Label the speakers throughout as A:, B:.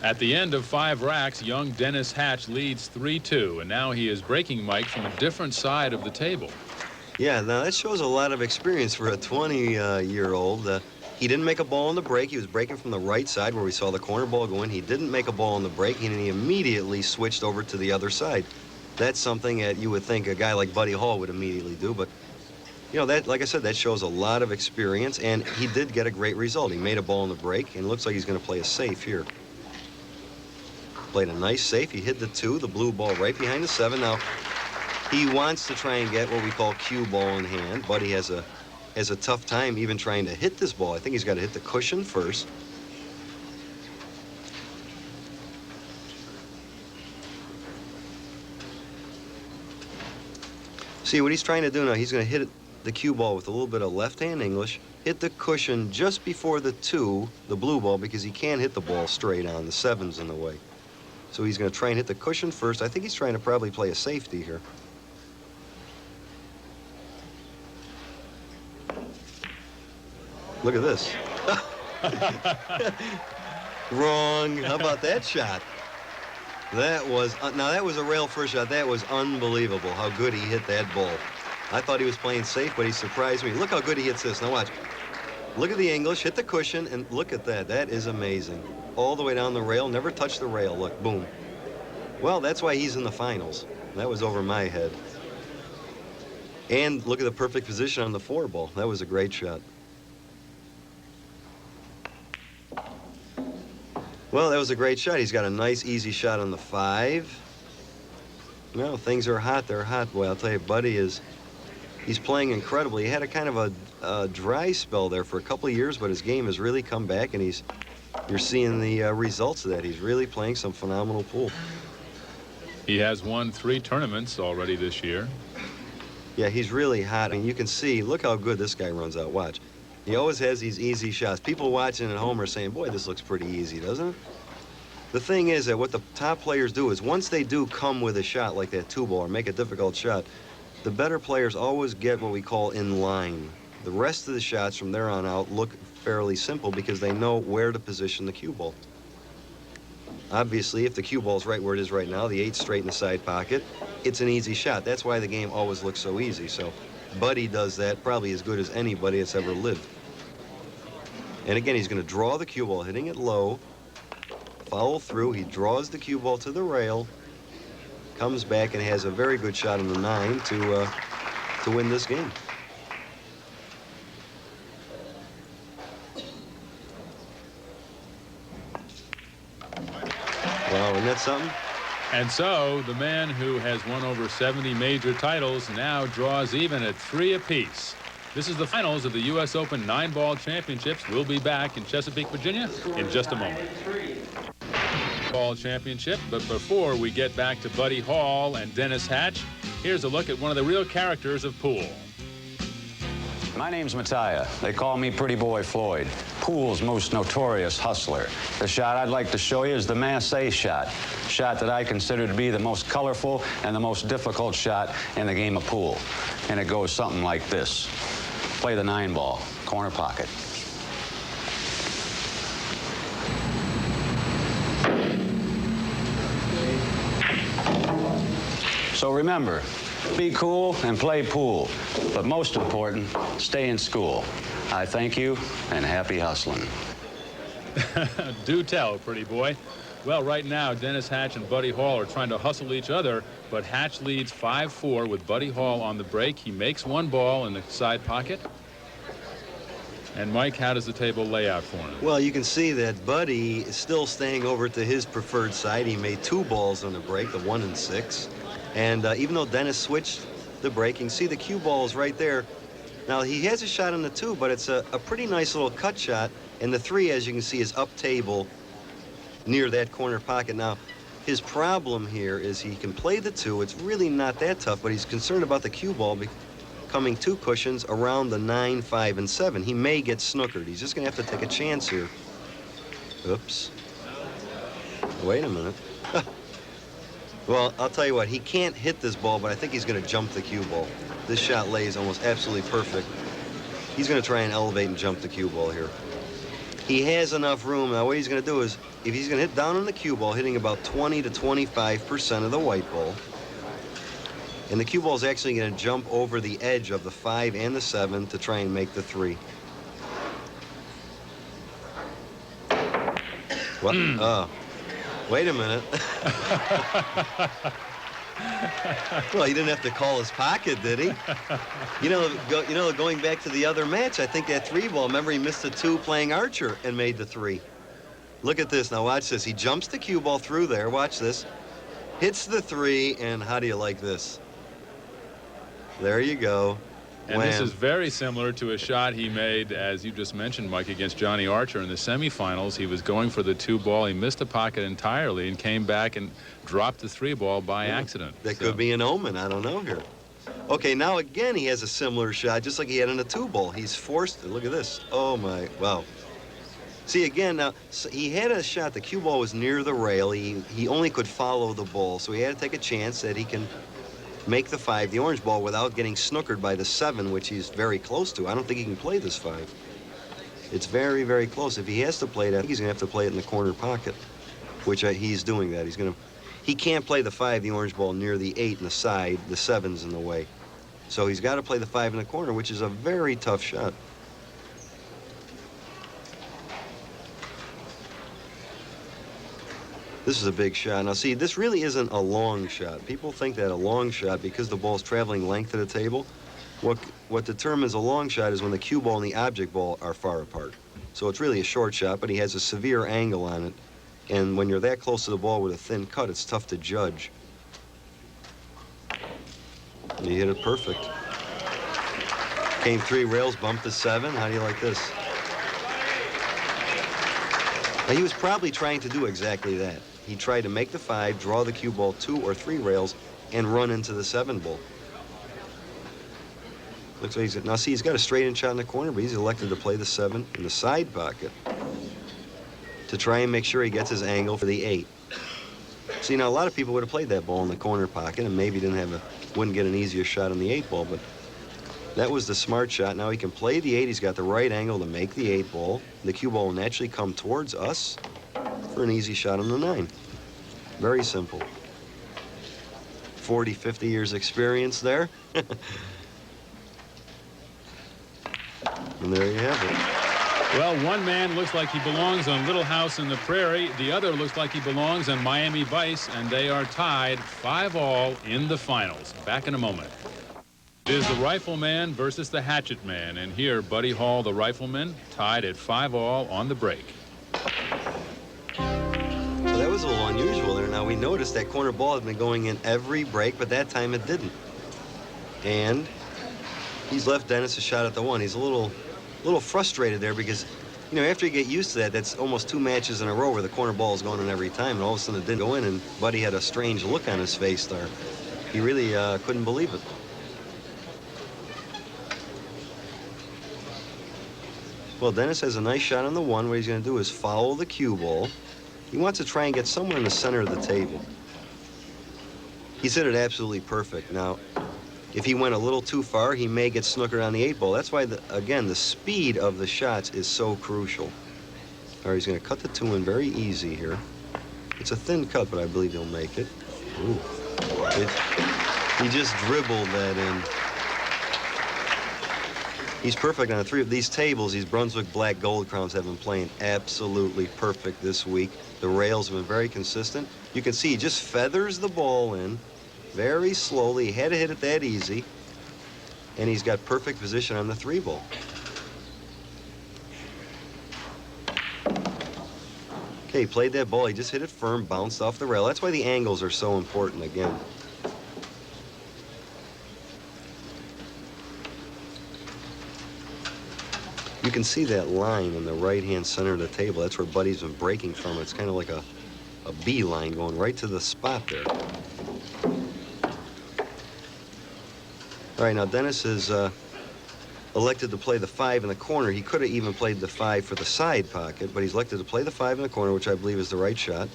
A: At the end of 5 racks, young Dennis Hatch leads 3-2, and now he is breaking Mike from a different side of the table.
B: Yeah, now that shows a lot of experience for a 20-year-old. He didn't make a ball on the break. He was breaking from the right side where we saw the corner ball go in. He didn't make a ball on the break, and he immediately switched over to the other side. That's something that you would think a guy like Buddy Hall would immediately do, but you know, that, like I said, that shows a lot of experience, and he did get a great result. He made a ball on the break, and it looks like he's going to play a safe here. Played a nice safe. He hit the 2, the blue ball right behind the 7. Now, he wants to try and get what we call cue ball in hand. Buddy has a tough time even trying to hit this ball. I think he's got to hit the cushion first. See what he's trying to do now. He's going to hit the cue ball with a little bit of left-hand English, hit the cushion just before the 2, the blue ball, because he can't hit the ball straight on. The 7's in the way. So he's going to try and hit the cushion first. I think he's trying to probably play a safety here. Look at this. Wrong. How about that shot? That was, now that was a rail first shot. That was unbelievable how good he hit that ball. I thought he was playing safe, but he surprised me. Look how good he hits this. Now watch. Look at the English, hit the cushion, and look at that. That is amazing. All the way down the rail, never touched the rail. Look, boom. Well, that's why he's in the finals. That was over my head. And look at the perfect position on the 4 ball. That was a great shot. Well, that was a great shot. He's got a nice, easy shot on the 5. Well, things are hot. They're hot. Boy, I'll tell you, Buddy he's playing incredibly. He had a kind of a dry spell there for a couple of years, but his game has really come back, and you're seeing the results of that. He's really playing some phenomenal pool.
A: He has won 3 tournaments already this year.
B: Yeah, he's really hot, and you can see, look how good this guy runs out. Watch. He always has these easy shots. People watching at home are saying, boy, this looks pretty easy, doesn't it? The thing is that what the top players do is once they do come with a shot like that 2 ball or make a difficult shot, the better players always get what we call in line. The rest of the shots from there on out look fairly simple because they know where to position the cue ball. Obviously, if the cue ball's right where it is right now, the 8 straight in the side pocket, it's an easy shot. That's why the game always looks so easy. So Buddy does that probably as good as anybody that's ever lived. And again, he's going to draw the cue ball, hitting it low, follow through. He draws the cue ball to the rail, comes back and has a very good shot on the 9 to win this game. Wow, isn't that something?
A: And so the man who has won over 70 major titles now draws even at 3 apiece. This is the finals of the U.S. Open 9-ball championships. We'll be back in Chesapeake, Virginia in just a moment. Ball championship, but before we get back to Buddy Hall and Dennis Hatch, here's a look at one of the real characters of pool.
C: My name's Mattia. They call me Pretty Boy Floyd, pool's most notorious hustler. The shot I'd like to show you is the Massey shot that I consider to be the most colorful and the most difficult shot in the game of pool. And it goes something like this. Play the 9-ball, corner pocket. So remember, be cool and play pool. But most important, stay in school. I thank you, and happy hustling.
A: Do tell, Pretty Boy. Well, right now, Dennis Hatch and Buddy Hall are trying to hustle each other, but Hatch leads 5-4 with Buddy Hall on the break. He makes 1 ball in the side pocket. And Mike, how does the table lay out for him?
B: Well, you can see that Buddy is still staying over to his preferred side. He made 2 balls on the break, the 1 and 6. And even though Dennis switched the break, you can see the cue ball is right there. Now, he has a shot on the 2, but it's a pretty nice little cut shot. And the 3, as you can see, is up table near that corner pocket. Now, his problem here is he can play the 2. It's really not that tough, but he's concerned about the cue ball coming 2 cushions around the 9, 5, and 7. He may get snookered. He's just going to have to take a chance here. Oops. Wait a minute. Well, I'll tell you what, he can't hit this ball, but I think he's going to jump the cue ball. This shot lays almost absolutely perfect. He's going to try and elevate and jump the cue ball here. He has enough room. Now what he's going to do is, if he's going to hit down on the cue ball, hitting about 20 to 25% of the white ball. And the cue ball is actually going to jump over the edge of the 5 and the 7 to try and make the 3. What? Oh, wait a minute. Well, he didn't have to call his pocket, did he? You know, going back to the other match, I think that 3 ball, remember he missed the 2 playing Archer and made the 3. Look at this. Now watch this. He jumps the cue ball through there. Watch this. Hits the 3, and how do you like this? There you go.
A: And this is very similar to a shot he made, as you just mentioned, Mike, against Johnny Archer in the semifinals. He was going for the 2 ball. He missed the pocket entirely and came back and dropped the 3 ball by accident.
B: That could be an omen. I don't know here. Okay, now again he has a similar shot, just like he had in a 2 ball. He's forced. Look at this. Oh my! Wow. See again now. So he had a shot. The cue ball was near the rail. He only could follow the ball, so he had to take a chance that he can make the 5, the orange ball, without getting snookered by the 7, which he's very close to. I don't think he can play this 5. It's very, very close. If he has to play that, he's going to have to play it in the corner pocket, which he's doing that. He can't play the 5, the orange ball, near the 8 in the side. The 7's in the way. So he's got to play the 5 in the corner, which is a very tough shot. This is a big shot. Now, see, this really isn't a long shot. People think that a long shot, because the ball's traveling length of the table, what determines a long shot is when the cue ball and the object ball are far apart. So it's really a short shot, but he has a severe angle on it. And when you're that close to the ball with a thin cut, it's tough to judge. And he hit it perfect. Came 3 rails, bumped the 7. How do you like this? Now, he was probably trying to do exactly that. He tried to make the 5, draw the cue ball 2 or 3 rails, and run into the 7 ball. Looks like now see, he's got a straight-in shot in the corner, but he's elected to play the 7 in the side pocket to try and make sure he gets his angle for the 8. See, now a lot of people would have played that ball in the corner pocket and maybe wouldn't get an easier shot on the 8 ball, but that was the smart shot. Now he can play the 8. He's got the right angle to make the 8 ball. The cue ball will naturally come towards us for an easy shot on the 9. Very simple. 40, 50 years experience there. And there you have it.
A: Well, one man looks like he belongs on Little House on the Prairie. The other looks like he belongs on Miami Vice, and they are tied 5-all in the finals. Back in a moment. It is the Rifleman versus the Hatchet Man, and here Buddy Hall, the Rifleman, tied at 5-all on the break.
B: Well, that was a little unusual there. Now we noticed that corner ball had been going in every break, but that time it didn't. And he's left Dennis a shot at the 1. He's a little frustrated there because, you know, after you get used to that, that's almost 2 matches in a row where the corner ball is going in every time, and all of a sudden it didn't go in, and Buddy had a strange look on his face there. He really couldn't believe it. Well, Dennis has a nice shot on the 1. What he's going to do is follow the cue ball. He wants to try and get somewhere in the center of the table. He's hit it absolutely perfect. Now, if he went a little too far, he may get snookered on the 8 ball. That's why, again, the speed of the shots is so crucial. All right, he's going to cut the 2 in very easy here. It's a thin cut, but I believe he'll make it. Ooh. He just dribbled that in. He's perfect on 3 of these tables. These Brunswick Black Gold Crowns have been playing absolutely perfect this week. The rails have been very consistent. You can see he just feathers the ball in very slowly. He had to hit it that easy. And he's got perfect position on the 3 ball. Okay, he played that ball. He just hit it firm, bounced off the rail. That's why the angles are so important again. You can see that line in the right-hand center of the table. That's where Buddy's been breaking from. It's kind of like a B line going right to the spot there. All right, now Dennis is elected to play the 5 in the corner. He could have even played the 5 for the side pocket, but he's elected to play the 5 in the corner, which I believe is the right shot.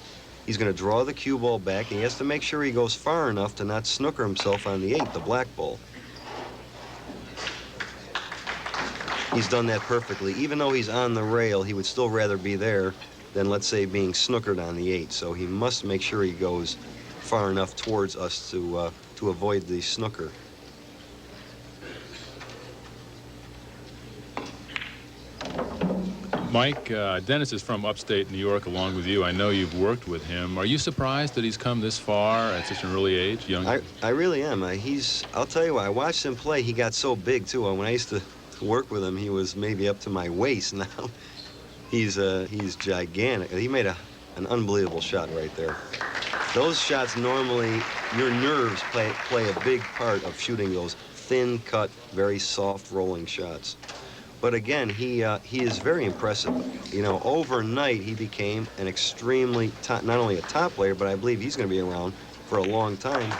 B: He's going to draw the cue ball back, and he has to make sure he goes far enough to not snooker himself on the 8, the black ball. he's done that perfectly. Even though he's on the rail, he would still rather be there than, let's say, being snookered on the 8. So he must make sure he goes far enough towards us to avoid the snooker.
A: Mike, Dennis is from upstate New York along with you. I know you've worked with him. Are you surprised that he's come this far at such an early age, young?
B: I really am. I'll tell you what, I watched him play. He got so big, too. When I used to work with him, he was maybe up to my waist. Now he's gigantic. He made an unbelievable shot right there. Those shots, normally, your nerves play a big part of shooting those thin-cut, very soft rolling shots. But again, he is very impressive. You know, overnight he became an extremely top, not only a top player, but I believe he's going to be around for a long time.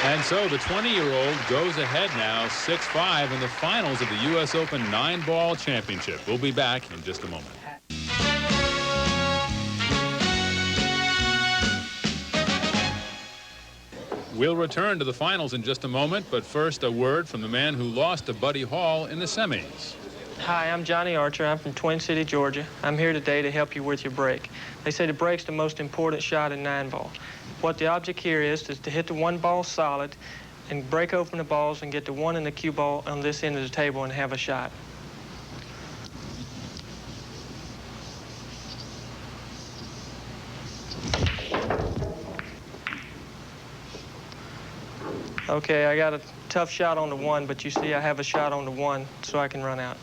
A: And so the 20-year-old goes ahead now, 6-5 in the finals of the U.S. Open 9-ball championship. We'll be back in just a moment. We'll return to the finals in just a moment, but first a word from the man who lost to Buddy Hall in the semis.
D: Hi, I'm Johnny Archer. I'm from Twin City, Georgia. I'm here today to help you with your break. They say the break's the most important shot in 9-ball. What the object here is to hit the 1 ball solid and break open the balls and get the 1 and the cue ball on this end of the table and have a shot. Okay, I got a tough shot on the 1, but you see I have a shot on the 1 so I can run out.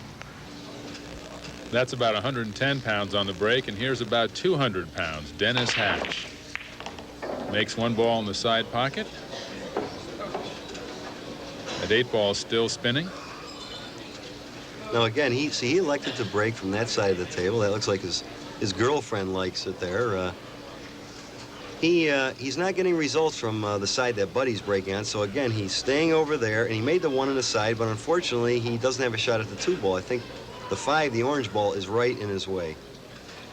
A: That's about 110 pounds on the break, and here's about 200 pounds. Dennis Hatch makes 1 ball in the side pocket. That 8 ball still spinning.
B: Now again, he elected to break from that side of the table. That looks like his girlfriend likes it there. He's not getting results from the side that Buddy's breaking on. So again, he's staying over there, and he made the 1 on the side, but unfortunately, he doesn't have a shot at the 2 ball. I think the 5, the orange ball, is right in his way.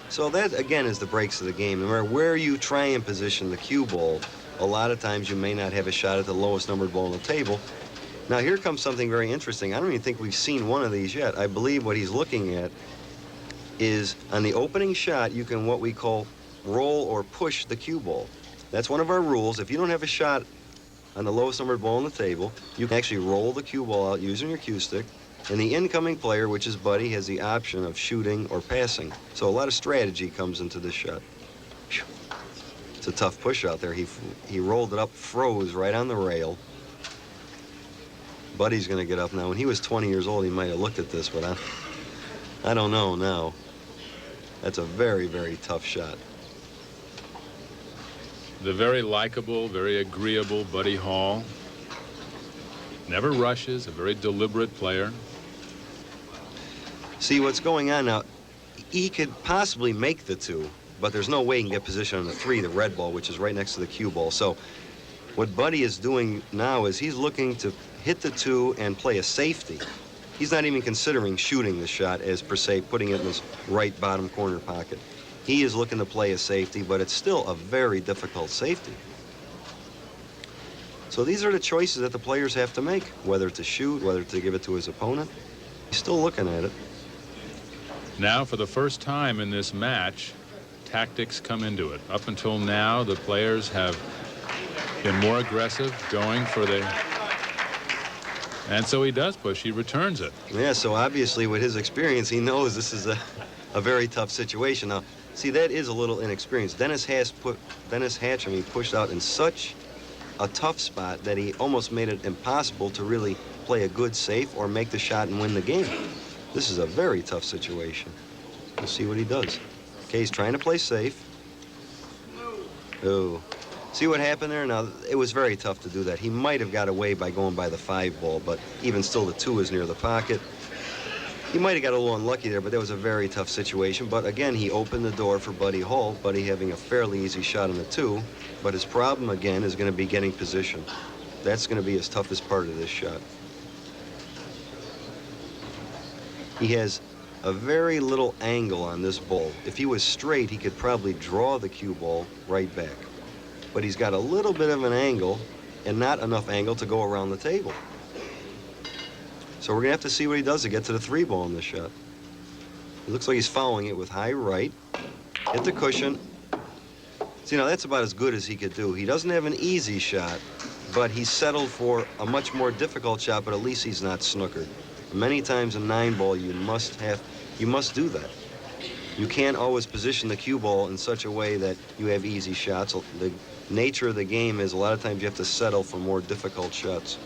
B: So that, again, is the breaks of the game. No matter where you try and position the cue ball, a lot of times you may not have a shot at the lowest numbered ball on the table. Now, here comes something very interesting. I don't even think we've seen one of these yet. I believe what he's looking at is on the opening shot, you can what we call roll or push the cue ball. That's one of our rules. If you don't have a shot on the lowest numbered ball on the table, you can actually roll the cue ball out using your cue stick. And the incoming player, which is Buddy, has the option of shooting or passing. So a lot of strategy comes into this shot. It's a tough push out there. He rolled it up, froze right on the rail. Buddy's going to get up now. When he was 20 years old, he might have looked at this, but I don't know now. That's a very, very tough shot.
A: The very likable, very agreeable Buddy Hall. Never rushes, a very deliberate player.
B: See, what's going on now, he could possibly make the 2, but there's no way he can get position on the 3, the red ball, which is right next to the cue ball. So what Buddy is doing now is he's looking to hit the 2 and play a safety. He's not even considering shooting the shot as, per se, putting it in his right bottom corner pocket. He is looking to play a safety, but it's still a very difficult safety. So these are the choices that the players have to make, whether to shoot, whether to give it to his opponent. He's still looking at it.
A: Now, for the first time in this match, tactics come into it. Up until now, the players have been more aggressive, going for the... And so he does push. He returns it.
B: Yeah, so obviously with his experience, he knows this is a very tough situation. Now, see, that is a little inexperienced. Dennis Hatch pushed out in such a tough spot that he almost made it impossible to really play a good safe or make the shot and win the game. This is a very tough situation. We'll see what he does. Okay, he's trying to play safe. Oh, see what happened there? Now, it was very tough to do that. He might have got away by going by the 5 ball, but even still, the 2 is near the pocket. He might have got a little unlucky there, but that was a very tough situation. But again, he opened the door for Buddy Hall. Buddy having a fairly easy shot on the 2, but his problem, again, is going to be getting position. That's going to be his toughest part of this shot. He has a very little angle on this ball. If he was straight, he could probably draw the cue ball right back. But he's got a little bit of an angle and not enough angle to go around the table. So we're going to have to see what he does to get to the 3 ball in this shot. It looks like he's following it with high right. Hit the cushion. See, now that's about as good as he could do. He doesn't have an easy shot, but he's settled for a much more difficult shot, but at least he's not snookered. Many times in 9 ball, you must do that. You can't always position the cue ball in such a way that you have easy shots. The nature of the game is a lot of times you have to settle for more difficult shots.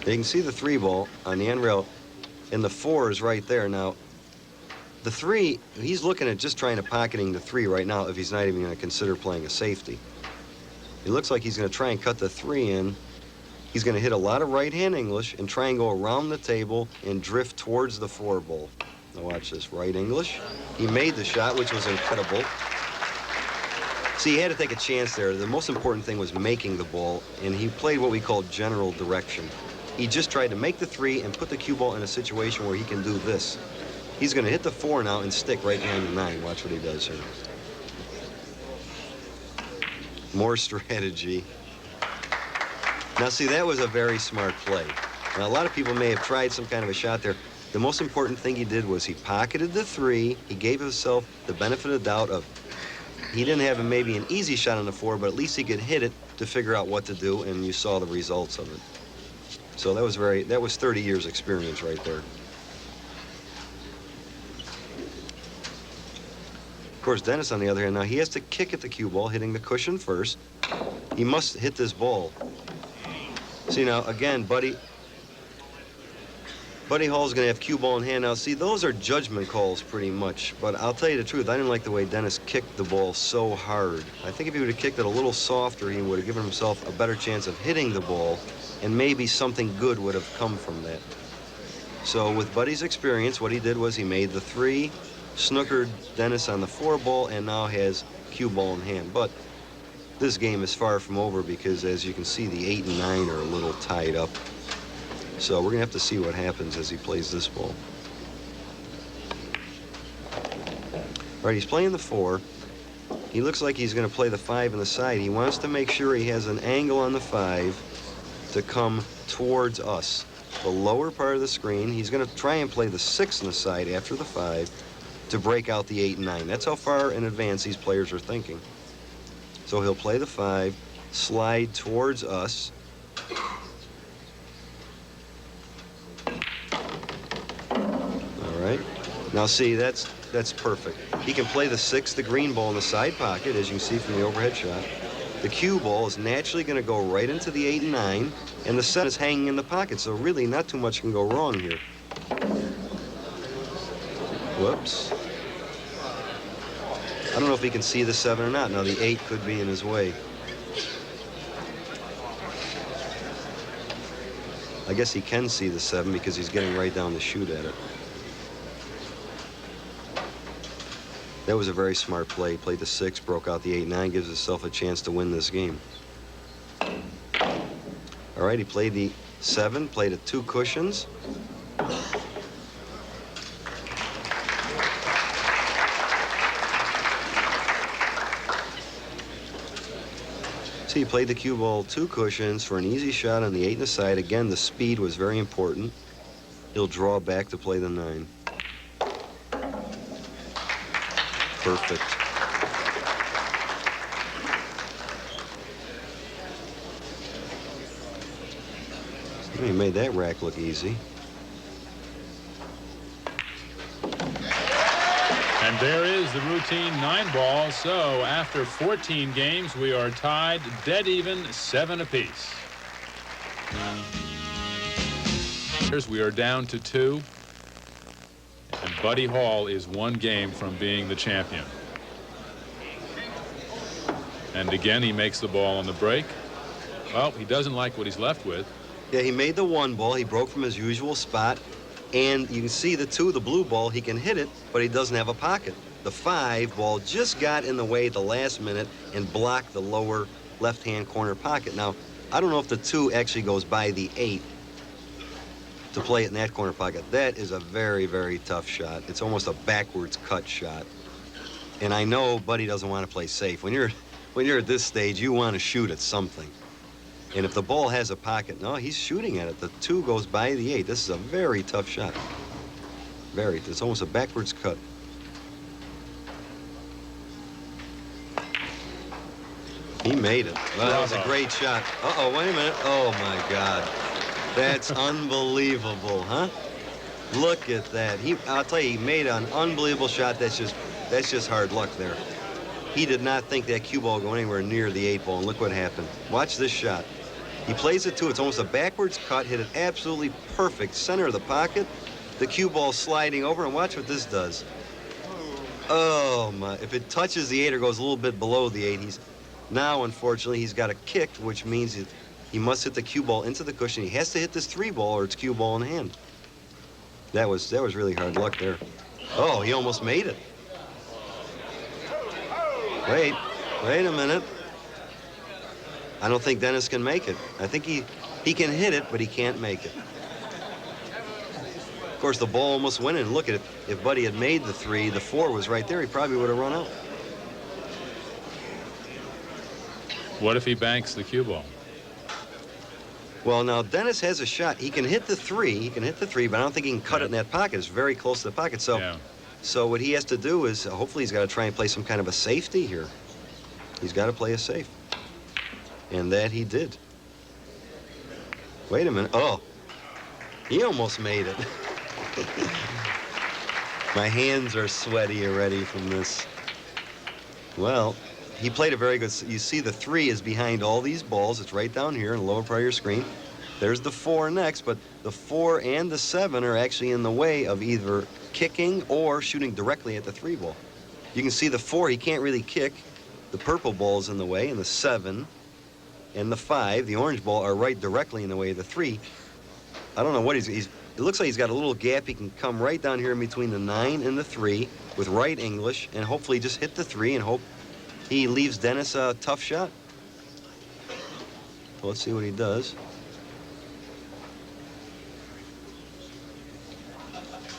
B: You can see the 3 ball on the end rail, and the 4 is right there. Now, the 3, he's looking at just trying to pocketing the 3 right now if he's not even going to consider playing a safety. It looks like he's going to try and cut the 3 in. He's going to hit a lot of right-hand English and try and go around the table and drift towards the 4 ball. Now watch this, right English. He made the shot, which was incredible. See, he had to take a chance there. The most important thing was making the ball, and he played what we call general direction. He just tried to make the 3 and put the cue ball in a situation where he can do this. He's going to hit the 4 now and stick right behind the 9. Watch what he does here. More strategy. Now, see, that was a very smart play. Now, a lot of people may have tried some kind of a shot there. The most important thing he did was he pocketed the 3. He gave himself the benefit of the doubt of he didn't have maybe an easy shot on the 4, but at least he could hit it to figure out what to do, and you saw the results of it. So that was 30 years experience right there. Of course, Dennis, on the other hand, now he has to kick at the cue ball, hitting the cushion first. He must hit this ball. See, now, again, Buddy Hall's going to have cue ball in hand. Now, see, those are judgment calls pretty much. But I'll tell you the truth, I didn't like the way Dennis kicked the ball so hard. I think if he would have kicked it a little softer, he would have given himself a better chance of hitting the ball, and maybe something good would have come from that. So with Buddy's experience, what he did was he made the 3, snookered Dennis on the 4 ball, and now has cue ball in hand. But this game is far from over because, as you can see, the 8 and 9 are a little tied up. So we're going to have to see what happens as he plays this ball. All right, he's playing the 4. He looks like he's going to play the 5 on the side. He wants to make sure he has an angle on the 5 to come towards us. The lower part of the screen, he's going to try and play the 6 on the side after the 5 to break out the 8 and 9. That's how far in advance these players are thinking. So he'll play the 5, slide towards us. All right. Now see, that's perfect. He can play the 6, the green ball in the side pocket, as you can see from the overhead shot. The cue ball is naturally going to go right into the 8 and 9, and the 7 is hanging in the pocket, so really not too much can go wrong here. Whoops. I don't know if he can see the 7 or not. Now, the 8 could be in his way. I guess he can see the 7 because he's getting right down to shoot at it. That was a very smart play. He played the 6, broke out the 8-9, gives himself a chance to win this game. All right, he played the 7, played at 2 cushions. See, he played the cue ball 2 cushions for an easy shot on the 8 and the side. Again, the speed was very important. He'll draw back to play the 9. Perfect. He made that rack look easy.
A: And there is the routine 9 ball. So after 14 games, we are tied dead even, 7 apiece. We are down to 2. And Buddy Hall is 1 game from being the champion. And again, he makes the ball on the break. Well, he doesn't like what he's left with.
B: Yeah, he made the 1 ball. He broke from his usual spot. And you can see the 2, the blue ball, he can hit it, but he doesn't have a pocket. The 5 ball just got in the way at the last minute and blocked the lower left-hand corner pocket. Now, I don't know if the 2 actually goes by the 8 to play it in that corner pocket. That is a very, very tough shot. It's almost a backwards cut shot. And I know Buddy doesn't want to play safe. When when you're at this stage, you want to shoot at something. And if the ball has a pocket, no, he's shooting at it. The 2 goes by the 8. This is a very tough shot. Very. It's almost a backwards cut. He made it. Well, that was a great shot. Uh-oh, wait a minute. Oh, my God. That's unbelievable, huh? Look at that. I'll tell you, he made an unbelievable shot. That's just hard luck there. He did not think that cue ball would go anywhere near the 8 ball, and look what happened. Watch this shot. He plays it to, it's almost a backwards cut, hit it absolutely perfect, center of the pocket. The cue ball sliding over, and watch what this does. Oh, my. If it touches the 8 or goes a little bit below the 8, now, unfortunately, he's got a kick, which means he must hit the cue ball into the cushion. He has to hit this 3 ball or it's cue ball in hand. That was really hard luck there. Oh, he almost made it. Wait a minute. I don't think Dennis can make it. I think he can hit it, but he can't make it. Of course, the ball almost went in. Look at it. If Buddy had made the 3, the 4 was right there. He probably would have run out.
A: What if he banks the cue ball?
B: Well, now Dennis has a shot. He can hit the 3. He can hit the 3, but I don't think he can cut it in that pocket. It's very close to the pocket. So what he has to do is hopefully he's got to try and play some kind of a safety here. He's got to play a safe. And that he did. Wait a minute. Oh, he almost made it. My hands are sweaty already from this. Well, he played a very good. You see the 3 is behind all these balls. It's right down here in the lower part of your screen. There's the 4 next, but the 4 and the 7 are actually in the way of either kicking or shooting directly at the 3 ball. You can see the 4, he can't really kick. The purple ball is in the way, and the 7 and the 5, the orange ball, are right directly in the way of the 3. I don't know what he's it looks like he's got a little gap. He can come right down here in between the 9 and the 3 with right English, and hopefully just hit the 3 and hope he leaves Dennis a tough shot. Well, let's see what he does.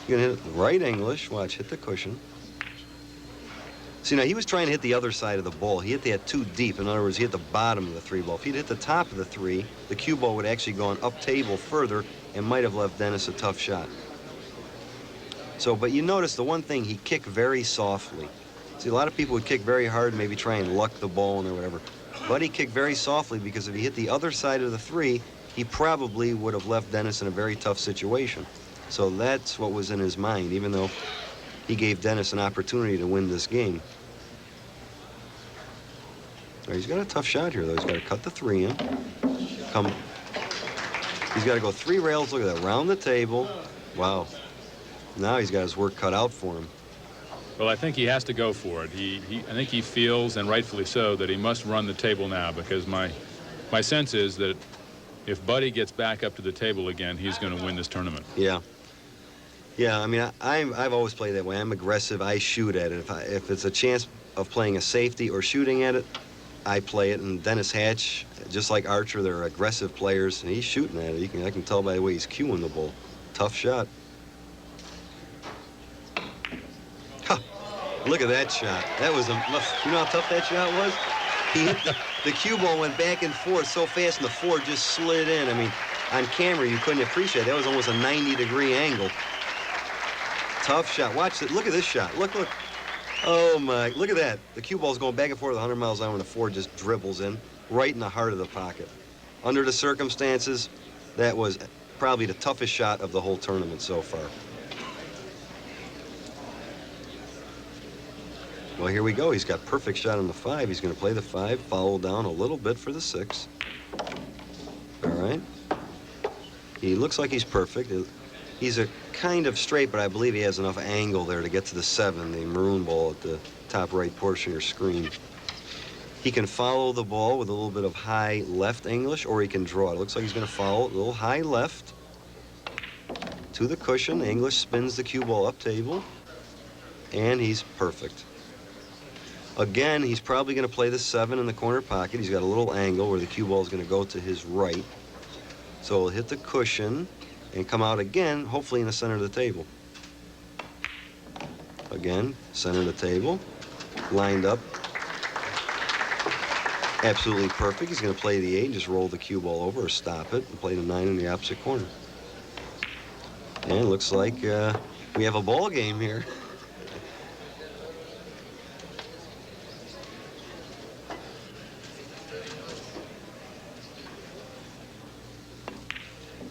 B: You're gonna hit it right English. Watch, hit the cushion. See, now he was trying to hit the other side of the ball. He hit that too deep. In other words, he hit the bottom of the 3 ball. If he'd hit the top of the 3, the cue ball would actually gone up table further and might have left Dennis a tough shot. So, but you notice the one thing, he kicked very softly. See, a lot of people would kick very hard, maybe try and luck the ball in or whatever. But he kicked very softly because if he hit the other side of the 3, he probably would have left Dennis in a very tough situation. So that's what was in his mind, even though he gave Dennis an opportunity to win this game. He's got a tough shot here, though. He's got to cut the 3 in. He's got to go 3 rails. Look at that, round the table. Wow. Now he's got his work cut out for him.
A: Well, I think he has to go for it. I think he feels, and rightfully so, that he must run the table now, because my sense is that if Buddy gets back up to the table again, he's going to win this tournament.
B: Yeah. Yeah, I mean, I've always played that way. I'm aggressive. I shoot at it. If it's a chance of playing a safety or shooting at it, I play it. And Dennis Hatch, just like Archer, they're aggressive players, and he's shooting at it. I can tell by the way he's cueing the ball. Tough shot. Look at that shot. That was you know how tough that shot was? He hit the cue ball went back and forth so fast, and the 4 just slid in. I mean, on camera, you couldn't appreciate it. That was almost a 90-degree angle. Tough shot. Watch it. Look at this shot. Look. Oh, my. Look at that. The cue ball's going back and forth 100 miles an hour, and the 4 just dribbles in right in the heart of the pocket. Under the circumstances, that was probably the toughest shot of the whole tournament so far. Well, here we go. He's got perfect shot on the 5. He's going to play the 5, follow down a little bit for the 6. All right. He looks like he's perfect. He's a kind of straight, but I believe he has enough angle there to get to the 7, the maroon ball at the top right portion of your screen. He can follow the ball with a little bit of high left English, or he can draw it. It looks like he's going to follow it a little high left to the cushion. English spins the cue ball up table, and he's perfect. Again, he's probably going to play the 7 in the corner pocket. He's got a little angle where the cue ball is going to go to his right. So he'll hit the cushion and come out again, hopefully in the center of the table. Again, center of the table, lined up. absolutely perfect. He's going to play the 8 and just roll the cue ball over or stop it and play the 9 in the opposite corner. And it looks like we have a ball game here.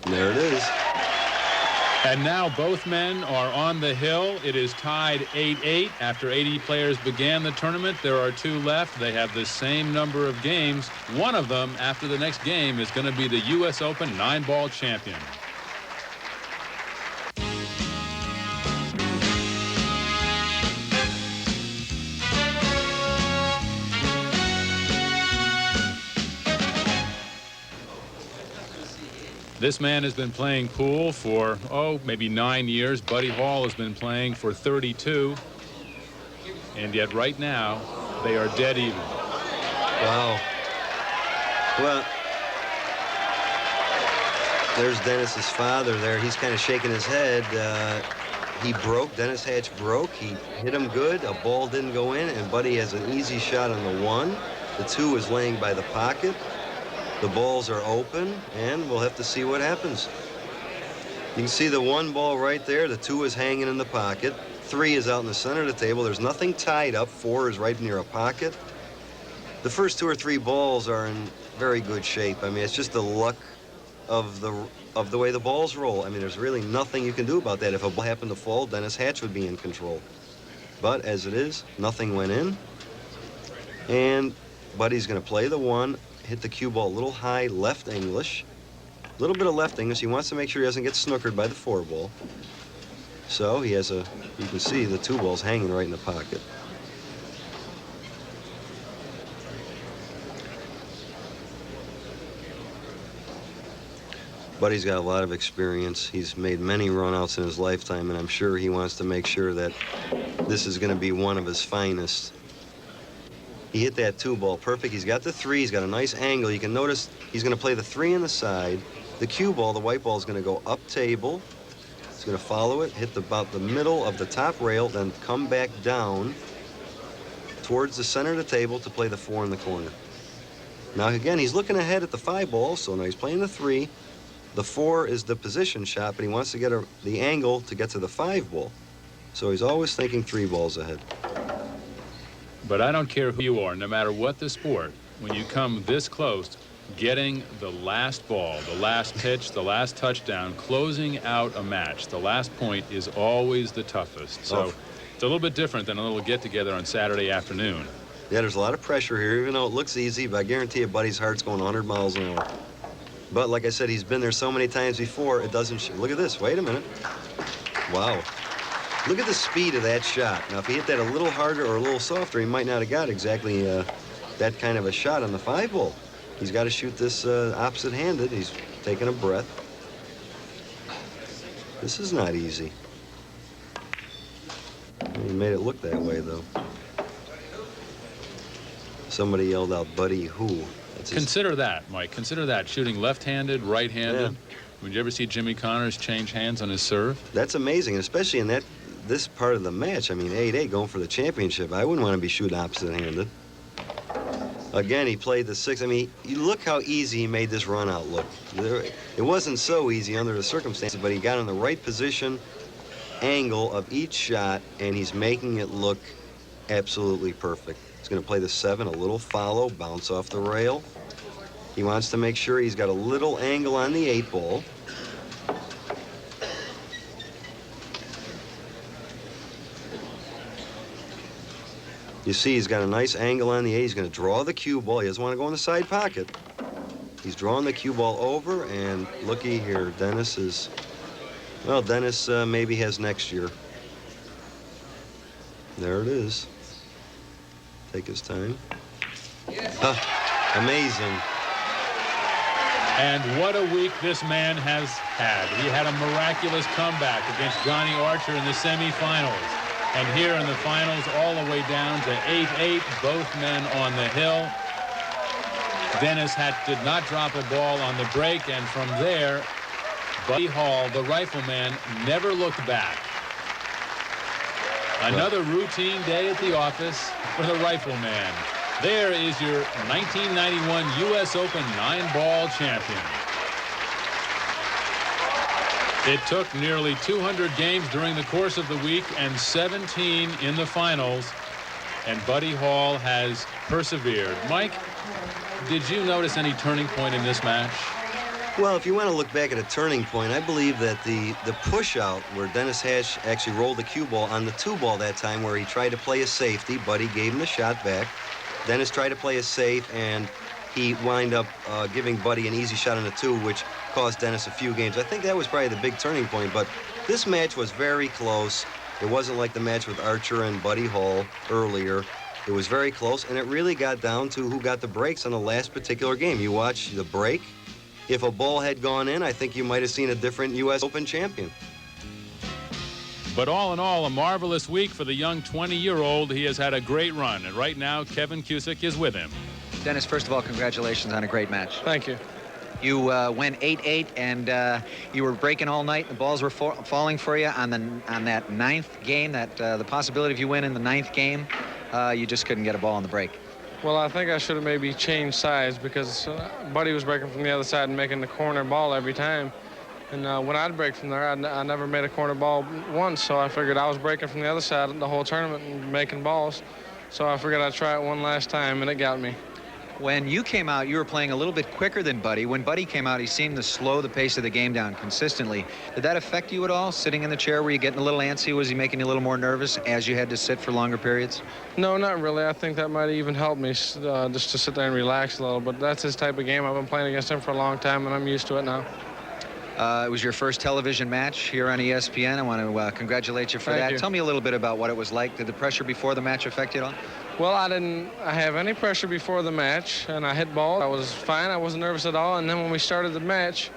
B: There it is.
A: And now both men are on the hill. It is tied 8-8 after 80 players began the tournament. There are 2 left. They have the same number of games. One of them, after the next game, is going to be the U.S. Open 9-ball champion. This man has been playing pool for, maybe 9 years. Buddy Hall has been playing for 32. And yet right now, they are dead even.
B: Wow. Well, there's Dennis's father there. He's kind of shaking his head. He broke. Dennis Hatch broke. He hit him good. A ball didn't go in, and Buddy has an easy shot on the 1. The 2 is laying by the pocket. The balls are open, and we'll have to see what happens. You can see the 1 ball right there. The 2 is hanging in the pocket. 3 is out in the center of the table. There's nothing tied up. 4 is right near a pocket. The first 2 or 3 balls are in very good shape. I mean, it's just the luck of the way the balls roll. I mean, there's really nothing you can do about that. If a ball happened to fall, Dennis Hatch would be in control. But as it is, nothing went in. And Buddy's going to play the 1. Hit the cue ball a little high left English. A little bit of left English. He wants to make sure he doesn't get snookered by the 4 ball. So he has you can see the 2 balls hanging right in the pocket. Buddy's got a lot of experience. He's made many runouts in his lifetime, and I'm sure he wants to make sure that this is going to be one of his finest. He hit that 2 ball perfect. He's got the 3. He's got a nice angle. You can notice he's going to play the 3 in the side. The cue ball, the white ball, is going to go up table. He's going to follow it, hit about the middle of the top rail, then come back down towards the center of the table to play the 4 in the corner. Now, again, he's looking ahead at the 5 ball, so now he's playing the 3. The 4 is the position shot, but he wants to get the angle to get to the 5 ball. So he's always thinking 3 balls ahead.
A: But I don't care who you are, no matter what the sport, when you come this close, getting the last ball, the last pitch, the last touchdown, closing out a match, the last point is always the toughest. So it's a little bit different than a little get-together on Saturday afternoon.
B: Yeah, there's a lot of pressure here, even though it looks easy, but I guarantee you Buddy's heart's going 100 miles an hour. But like I said, he's been there so many times before, it doesn't... Look at this. Wait a minute. Wow. Look at the speed of that shot. Now, if he hit that a little harder or a little softer, he might not have got exactly that kind of a shot on the 5 ball. He's got to shoot this opposite-handed. He's taking a breath. This is not easy. He made it look that way, though. Somebody yelled out, "Buddy who?"
A: Consider that, Mike. Consider that, shooting left-handed, right-handed.
B: Yeah.
A: Would you ever see Jimmy Connors change hands on his serve?
B: That's amazing, and especially in this part of the match. I mean, 8-8 going for the championship. I wouldn't want to be shooting opposite-handed. Again, he played the 6. I mean, you look how easy he made this run out look. It wasn't so easy under the circumstances, but he got in the right position, angle of each shot, and he's making it look absolutely perfect. He's going to play the 7, a little follow, bounce off the rail. He wants to make sure he's got a little angle on the 8 ball. You see he's got a nice angle on the 8. He's going to draw the cue ball. He doesn't want to go in the side pocket. He's drawing the cue ball over, and looky here, Dennis is... Well, Dennis maybe has next year. There it is. Take his time. Amazing.
A: And what a week this man has had. He had a miraculous comeback against Johnny Archer in the semifinals. And here in the finals, all the way down to 8-8, both men on the hill. Dennis Hatch did not drop a ball on the break, and from there, Buddy Hall, the rifleman, never looked back. Another routine day at the office for the rifleman. There is your 1991 U.S. Open 9-ball champion. It took nearly 200 games during the course of the week and 17 in the finals, and Buddy Hall has persevered. Mike, did you notice any turning point in this match?
B: Well, if you want to look back at a turning point, I believe that the push-out where Dennis Hatch actually rolled the cue ball on the 2-ball that time, where he tried to play a safety, Buddy gave him the shot back. Dennis tried to play a safe, and he wound up giving Buddy an easy shot on the 2, which cost Dennis a few games. I think that was probably the big turning point, but this match was very close. It wasn't like the match with Archer and Buddy Hall earlier. It was very close, and it really got down to who got the breaks on the last particular game. You watch the break. If a ball had gone in, I think you might have seen a different U.S. Open champion.
A: But all in all, a marvelous week for the young 20-year-old. He has had a great run, and right now Kevin Cusick is with him.
E: Dennis, first of all, congratulations on a great match.
D: Thank you.
E: You went 8-8, and you were breaking all night. The balls were falling for you on that 9th game. The possibility of you winning the 9th game, you just couldn't get a ball on the break.
F: Well, I think I should have maybe changed sides, because Buddy was breaking from the other side and making the corner ball every time. And when I'd break from there, I never made a corner ball once, so I figured I was breaking from the other side the whole tournament and making balls. So I figured I'd try it one last time, and it got me.
E: When you came out, you were playing a little bit quicker than Buddy. When Buddy came out, he seemed to slow the pace of the game down consistently. Did that affect you at all, sitting in the chair? Were you getting a little antsy? Was he making you a little more nervous as you had to sit for longer periods?
F: No, not really. I think that might even help me just to sit there and relax a little. But that's his type of game. I've been playing against him for a long time, and I'm used to it now.
E: It was your first television match here on ESPN. I want to congratulate you for
F: Thank
E: that.
F: you.
E: Tell me a little bit about what it was like. Did the pressure before the match affect you at all?
F: Well, I didn't have any pressure before the match, and I hit ball. I was fine. I wasn't nervous at all. And then when we started the match,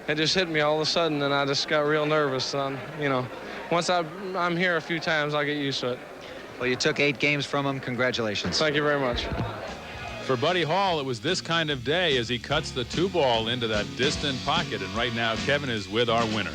F: it just hit me all of a sudden, and I just got real nervous. You know, once I'm here a few times, I'll get used to it.
E: Well, you took 8 games from him. Congratulations.
F: Thank you very much.
A: For Buddy Hall, it was this kind of day as he cuts the 2-ball into that distant pocket, and right now Kevin is with our winner.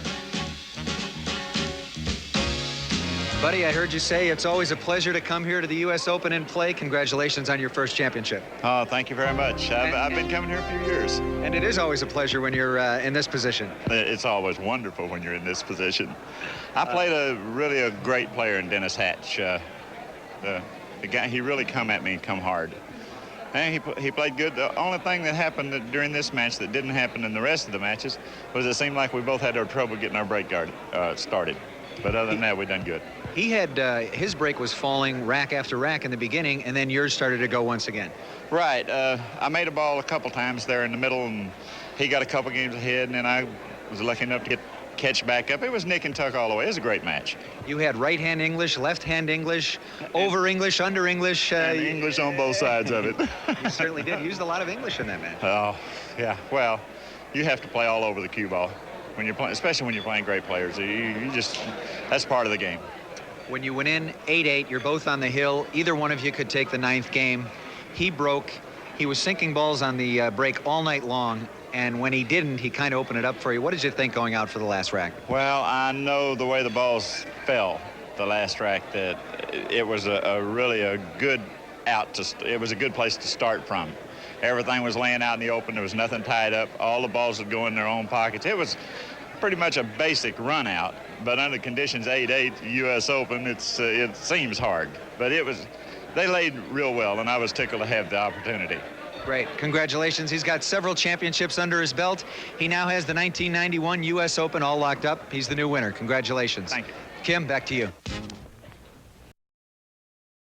E: Buddy, I heard you say it's always a pleasure to come here to the U.S. Open and play. Congratulations on your first championship.
G: Oh, thank you very much. I've been coming here a few years.
E: And it is always a pleasure when you're in this position.
G: It's always wonderful when you're in this position. I played a great player in Dennis Hatch. The guy, he really come at me and come hard. And he played good. The only thing that happened during this match that didn't happen in the rest of the matches was it seemed like we both had our trouble getting our break guard started. But other than that, we done good.
E: He had his break was falling rack after rack in the beginning, and then yours started to go once again.
G: Right. I made a ball a couple times there in the middle, and he got a couple games ahead, and then I was lucky enough to catch back up. It was nick and tuck all the way. It was a great match.
E: You had right-hand English, left-hand English, over English, under English.
G: And English on both sides of it.
E: You certainly did. Used a lot of English in that match.
G: Oh, yeah. Well, you have to play all over the cue ball when you're playing, especially when you're playing great players. You just, that's part of the game.
E: When you went in 8-8, you're both on the hill. Either one of you could take the 9th game. He broke. He was sinking balls on the break all night long, and when he didn't, he kind of opened it up for you. What did you think going out for the last rack?
G: Well, I know the way the balls fell the last rack that it was really a good it was a good place to start from. Everything was laying out in the open. There was nothing tied up. All the balls would go in their own pockets. It was pretty much a basic run out, but under conditions 8-8 U.S. Open, it seems hard, but they laid real well, and I was tickled to have the opportunity.
E: Great. Congratulations. He's got several championships under his belt. He now has the 1991 U.S. Open all locked up. He's the new winner. Congratulations.
G: Thank you.
E: Kim, back to you.